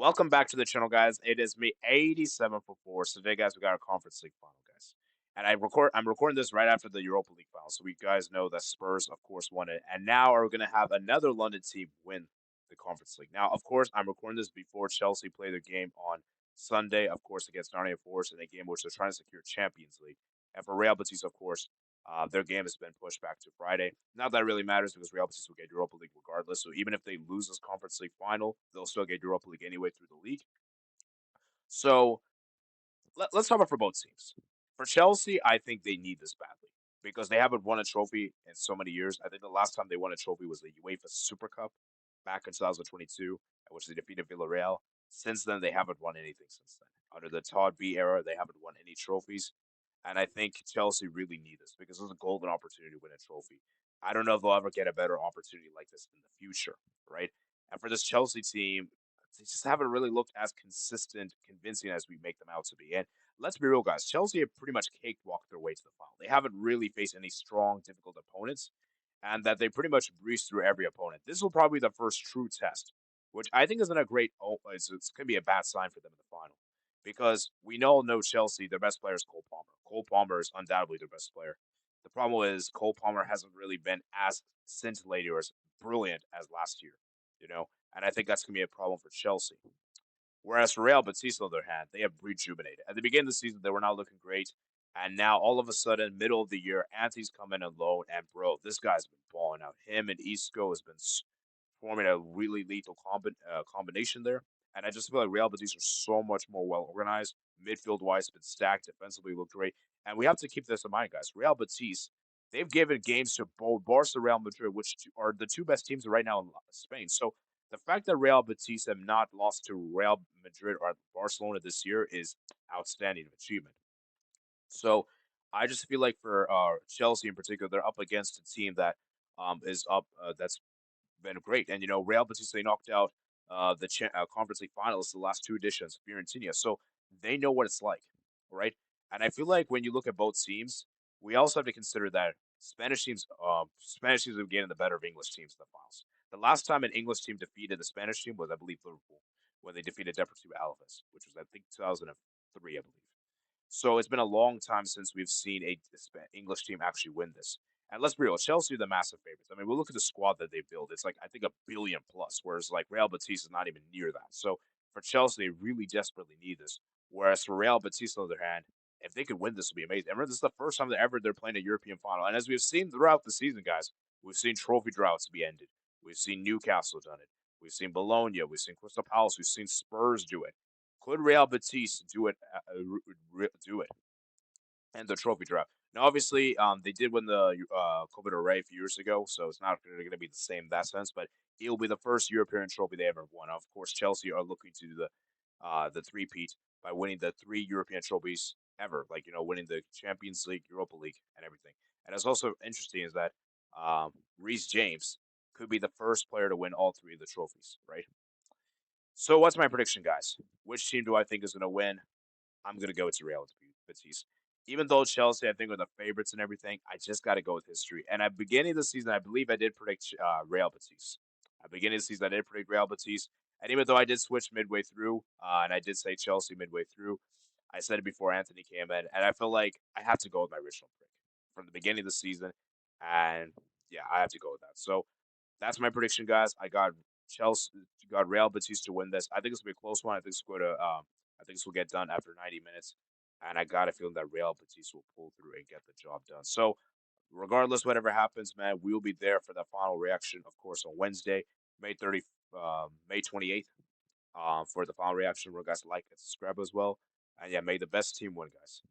Welcome back to the channel, guys. It is me, 87 for 4. So today, guys, we got our Conference League final, guys. And I'm recording this right after the Europa League final. So we guys know that Spurs, of course, won it. And now are going to have another London team win the Conference League. Now, of course, I'm recording this before Chelsea play their game on Sunday, of course, against Nottingham Forest in a game which they're trying to secure Champions League. And for Real Betis, of course, their game has been pushed back to Friday. Not that it really matters because Real Betis will get Europa League regardless. So even if they lose this Conference League final, they'll still get Europa League anyway through the league. So let's talk about for both teams. For Chelsea, I think they need this badly because they haven't won a trophy in so many years. I think the last time they won a trophy was the UEFA Super Cup back in 2022, at which they defeated Villarreal. Since then, they haven't won anything since then. Under the Todd B era, they haven't won any trophies. And I think Chelsea really need this because it's a golden opportunity to win a trophy. I don't know if they'll ever get a better opportunity like this in the future, right? And for this Chelsea team, they just haven't really looked as consistent, convincing as we make them out to be. And let's be real, guys. Chelsea have pretty much cakewalked their way to the final. They haven't really faced any strong, difficult opponents, and that they pretty much breezed through every opponent. This will probably be the first true test, which I think isn't a great. It's going to be a bad sign for them in the final because we all know Chelsea. Their best player is Cole Palmer. Cole Palmer is undoubtedly their best player. The problem is Cole Palmer hasn't really been as scintillating or as brilliant as last year, you know, and I think that's going to be a problem for Chelsea. Whereas for Real Betis, on the other hand, they have rejuvenated. At the beginning of the season, they were not looking great. And now, all of a sudden, middle of the year, Ante's coming in loan. And, bro, this guy's been balling out. Him and Isco has been forming a really lethal combination there. And I just feel like Real Betis are so much more well organized. Midfield wise, been stacked. Defensively, look great. And we have to keep this in mind, guys. Real Betis, they've given games to both Barca and Real Madrid, which are the two best teams right now in Spain. So the fact that Real Betis have not lost to Real Madrid or Barcelona this year is outstanding achievement. So I just feel like for Chelsea in particular, they're up against a team that is up that's been great. And Real Betis they knocked out the Conference League finalists the last two editions, Fiorentina. So they know what it's like, right? And I feel like when you look at both teams, we also have to consider that Spanish teams have getting the better of English teams in the finals. The last time an English team defeated the Spanish team was, I believe, Liverpool when they defeated Deportivo Alaves, which was I think 2003, I believe. So it's been a long time since we've seen a English team actually win this. And let's be real, Chelsea are the massive favorites. I mean, we look at the squad that they build; it's like I think a billion plus, whereas like Real Betis is not even near that. So for Chelsea, they really desperately need this. Whereas for Real Betis, on the other hand, if they could win, this would be amazing. Remember, this is the first time that ever they're playing a European final, and as we've seen throughout the season, guys, we've seen trophy droughts be ended. We've seen Newcastle done it. We've seen Bologna. We've seen Crystal Palace. We've seen Spurs do it. Could Real Betis do it? Do it and the trophy draft. Now, obviously, they did win the Copa del Rey a few years ago, so it's not really going to be the same in that sense. But it'll be the first European trophy they ever won. Of course, Chelsea are looking to do the three-peat by winning the three European trophies ever, like winning the Champions League, Europa League, and everything. And it's also interesting is that Reece James could be the first player to win all three of the trophies, right? So, what's my prediction, guys? Which team do I think is going to win? I'm gonna go with Real Betis. Even though Chelsea, I think, are the favorites and everything, I just got to go with history. And at the beginning of the season, I believe I did predict Real Betis. At the beginning of the season, I did predict Real Betis. And even though I did switch midway through, and I did say Chelsea midway through, I said it before Anthony came in, and I feel like I have to go with my original pick from the beginning of the season. And yeah, I have to go with that. So that's my prediction, guys. I got Chelsea, got Real Betis to win this. I think it's gonna be a close one. I think this will get done after 90 minutes, and I got a feeling that Real Betis will pull through and get the job done. So, regardless, whatever happens, man, we'll be there for the final reaction, of course, on Wednesday, May 28th, for the final reaction. Where guys like and subscribe as well, and yeah, may the best team win, guys.